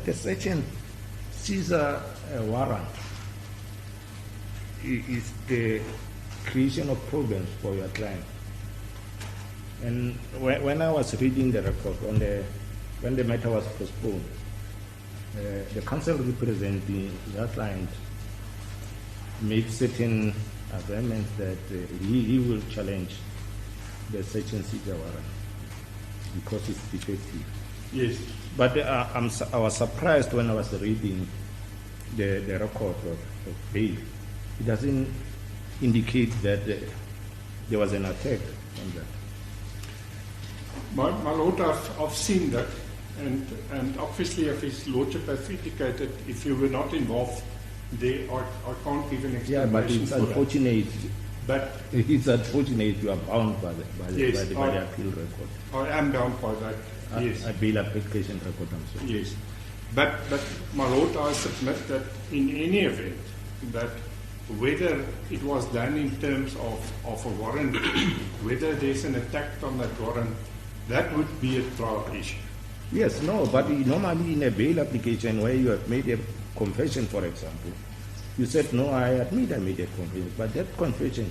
the search and seizure warrant is the creation of problems for your client. And when I was reading the record when the matter was postponed, the counsel representing your client made certain agreements that he will challenge the search and seizure warrant because it's defective. Yes. But I was surprised when I was reading the record of bail. It doesn't indicate that there was an attack on that. My Lord, I've seen that, and obviously if His Lordship has indicated if you were not involved there, I can't give an explanation. Yeah, but it's for unfortunate. But it's unfortunate you are bound by the yes, appeal record. I am bound by that. Yes. A bail application record, I'm sorry. Yes. But my Lord, I submit that in any event, that whether it was done in terms of a warrant, whether there's an attack on that warrant, that would be a trial issue. Yes, no, but normally in a bail application where you have made a confession, for example, you said, no, I admit I made a confession, but that confession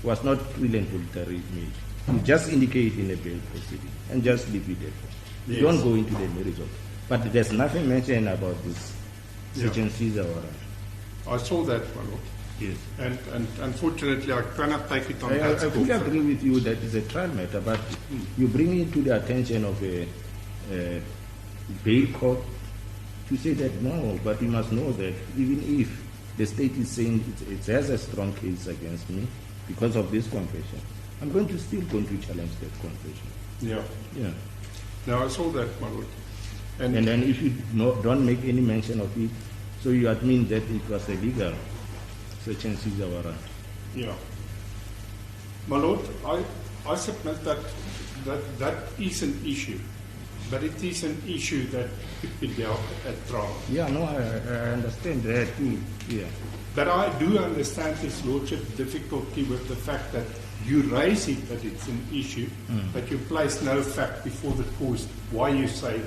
was not will and voluntary made. You just indicate in a bail proceeding and just leave it there. You Yes. don't go into the merits of it. But there's nothing mentioned about this search and seizure warrant. I saw that, my Lord. Yes. And unfortunately, I cannot take it on I that fully score. agree with you that it's a trial matter, but you bring it to the attention of a bail court to say that no, but you must know that even if the state is saying it has a strong case against me because of this confession, I'm still going to challenge that confession. Yeah. Yeah. Now, I saw that, my Lord. And then if you don't make any mention of it, so you admit that it was illegal search and seizure warrant. Yeah. My Lord, I submit that is an issue, but it is an issue that could be dealt at trial. Yeah, no, I understand that too. Yeah. But I do understand His Lordship's difficulty with the fact that you raise it that it's an issue, but you place no fact before the court why you say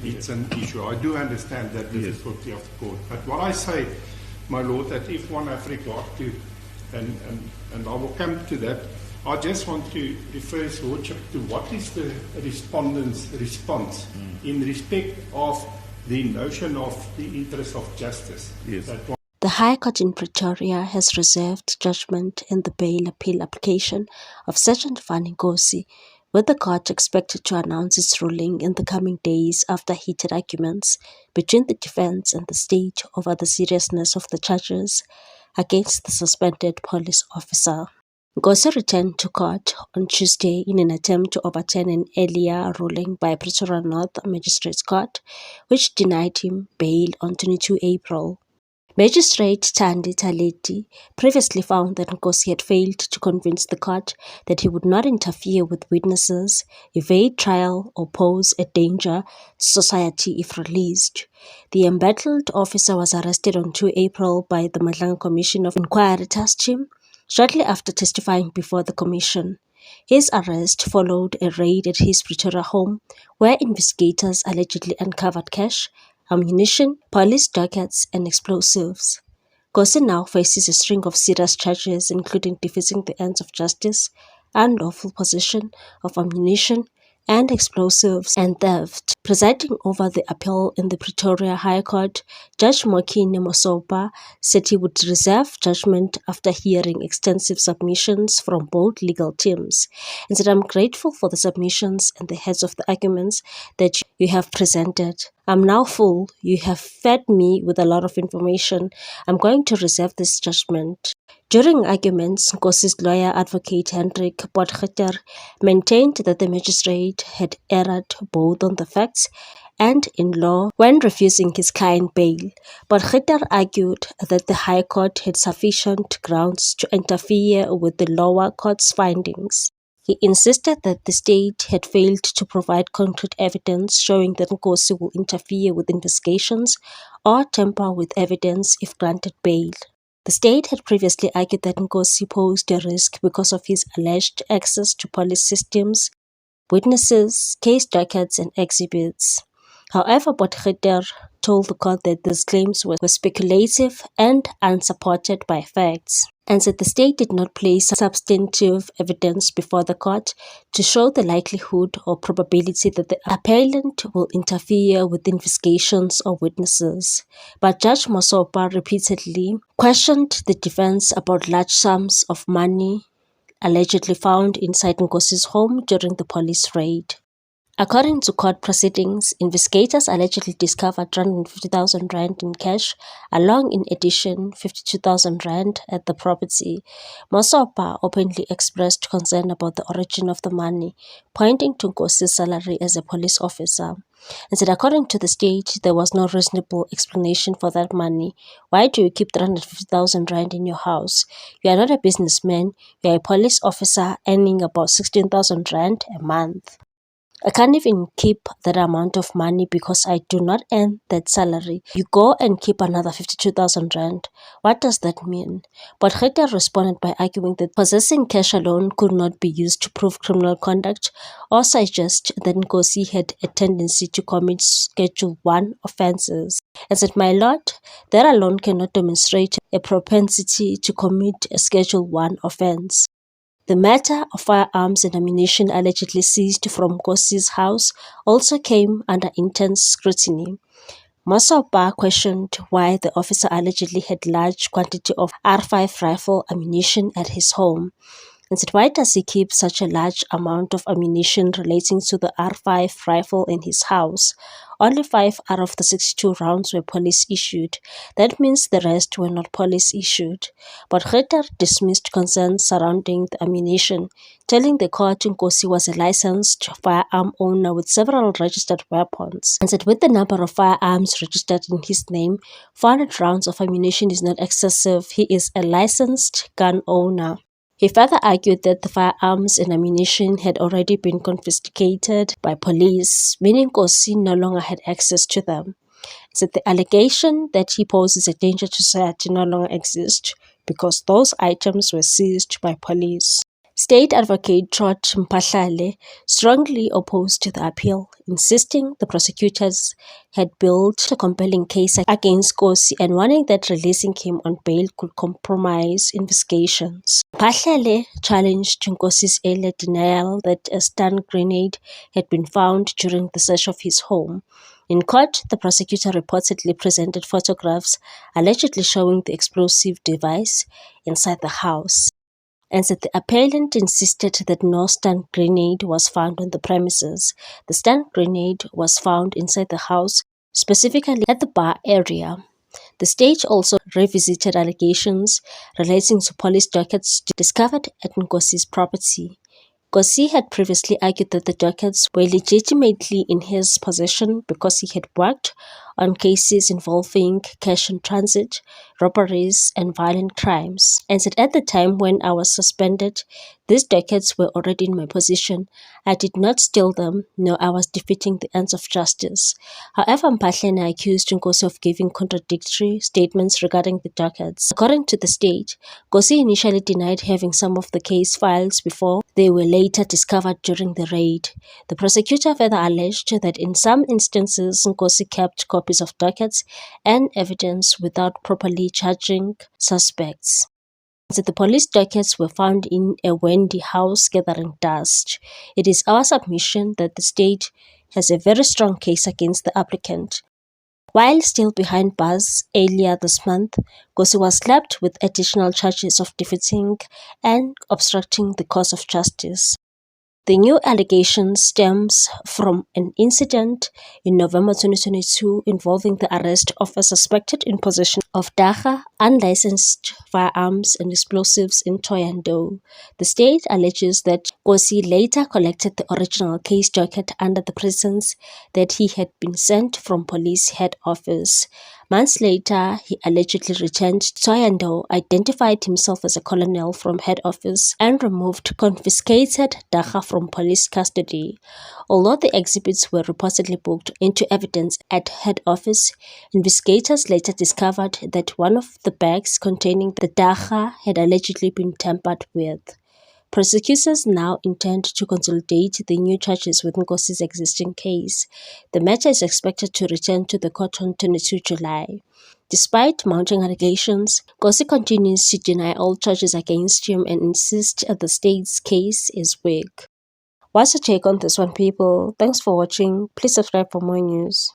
it's an issue. I do understand that difficulty of the court. But what I say, my Lord, that if one have regard to, and I will come to that, I just want to refer His Lordship to what is the respondent's response in respect of the notion of the interest of justice. Yes. The High Court in Pretoria has reserved judgment in the bail appeal application of Sergeant Van Nkosi, with the court expected to announce its ruling in the coming days after heated arguments between the defense and the state over the seriousness of the charges against the suspended police officer. Nkosi returned to court on Tuesday in an attempt to overturn an earlier ruling by Pretoria North Magistrates Court, which denied him bail on 22 April. Magistrate Thandi Taleti previously found that Nkosi had failed to convince the court that he would not interfere with witnesses, evade trial, or pose a danger to society if released. The embattled officer was arrested on 2 April by the Madlang Commission of Inquiry Task Team shortly after testifying before the commission. His arrest followed a raid at his Pretoria home, where investigators allegedly uncovered cash, ammunition, police dockets, and explosives. Nkosi now faces a string of serious charges, including defeating the ends of justice, unlawful possession of ammunition and explosives, and theft. Presiding over the appeal in the Pretoria High Court, Judge Mokine Mosopa said he would reserve judgment after hearing extensive submissions from both legal teams, and said, "I'm grateful for the submissions and the heads of the arguments that you have presented. I'm now full. You have fed me with a lot of information. I'm going to reserve this judgment." During arguments, Nkosi's lawyer, Advocate Hendrik Potgieter, maintained that the magistrate had erred both on the facts and in law when refusing his client bail. Potgieter argued that the High Court had sufficient grounds to interfere with the lower court's findings. He insisted that the state had failed to provide concrete evidence showing that Nkosi will interfere with investigations or tamper with evidence if granted bail. The state had previously argued that Nkosi posed a risk because of his alleged access to police systems, witnesses, case dockets, and exhibits. However, Potgieter told the court that these claims were speculative and unsupported by facts, and said the state did not place substantive evidence before the court to show the likelihood or probability that the appellant will interfere with investigations or witnesses. But Judge Mosopa repeatedly questioned the defense about large sums of money allegedly found inside Nkosi's home during the police raid. According to court proceedings, investigators allegedly discovered 350,000 rand in cash, along in addition 52,000 rand at the property. Mosopa openly expressed concern about the origin of the money, pointing to Nkosi's salary as a police officer, and said according to the state, there was no reasonable explanation for that money. Why do you keep 350,000 rand in your house? You are not a businessman, you are a police officer earning about 16,000 rand a month. I can't even keep that amount of money because I do not earn that salary. You go and keep another 52,000 rand. What does that mean? But Potgieter responded by arguing that possessing cash alone could not be used to prove criminal conduct or suggest that Nkosi had a tendency to commit Schedule 1 offences. And said, my lord, that alone cannot demonstrate a propensity to commit a Schedule 1 offence. The matter of firearms and ammunition allegedly seized from Nkosi's house also came under intense scrutiny. Mosopa questioned why the officer allegedly had large quantity of R5 rifle ammunition at his home, and said, why does he keep such a large amount of ammunition relating to the R5 rifle in his house? Only 5 out of the 62 rounds were police issued. That means the rest were not police issued. But Potgieter dismissed concerns surrounding the ammunition, telling the court Nkosi was a licensed firearm owner with several registered weapons, and said with the number of firearms registered in his name, 400 rounds of ammunition is not excessive. He is a licensed gun owner. He further argued that the firearms and ammunition had already been confiscated by police, meaning Nkosi no longer had access to them. He said the allegation that he poses a danger to society no longer exists because those items were seized by police. State Advocate Trot Mphahlele strongly opposed the appeal, insisting the prosecutors had built a compelling case against Nkosi and warning that releasing him on bail could compromise investigations. Mphahlele challenged Nkosi's earlier denial that a stun grenade had been found during the search of his home. In court, the prosecutor reportedly presented photographs allegedly showing the explosive device inside the house, and said the appellant insisted that no stun grenade was found on the premises. The stun grenade was found inside the house, specifically at the bar area. The state also revisited allegations relating to police dockets discovered at Nkosi's property. Nkosi had previously argued that the dockets were legitimately in his possession because he had worked on cases involving cash in transit, robberies, and violent crimes, and said at the time when I was suspended, these dockets were already in my possession. I did not steal them, no, I was defeating the ends of justice. However, Mphahlele accused Nkosi of giving contradictory statements regarding the dockets. According to the state, Nkosi initially denied having some of the case files before they were later discovered during the raid. The prosecutor further alleged that in some instances, Nkosi kept copies of dockets and evidence without properly charging suspects. So the police dockets were found in a Wendy house gathering dust. It is our submission that the state has a very strong case against the applicant. While still behind bars earlier this month, Nkosi was slapped with additional charges of defeating and obstructing the course of justice. The new allegation stems from an incident in November 2022 involving the arrest of a suspected in possession of dagga, unlicensed firearms and explosives in Thohoyandou. The state alleges that Nkosi later collected the original case docket under the presence that he had been sent from police head office. Months later, he allegedly returned to Thohoyandou, identified himself as a colonel from head office, and removed confiscated dagga from police custody. Although the exhibits were reportedly booked into evidence at head office, investigators later discovered that one of the bags containing the dagga had allegedly been tampered with. Prosecutors now intend to consolidate the new charges with Nkosi's existing case. The matter is expected to return to the court on 22 July. Despite mounting allegations, Nkosi continues to deny all charges against him and insists the state's case is weak. What's your take on this one, people? Thanks for watching. Please subscribe for more news.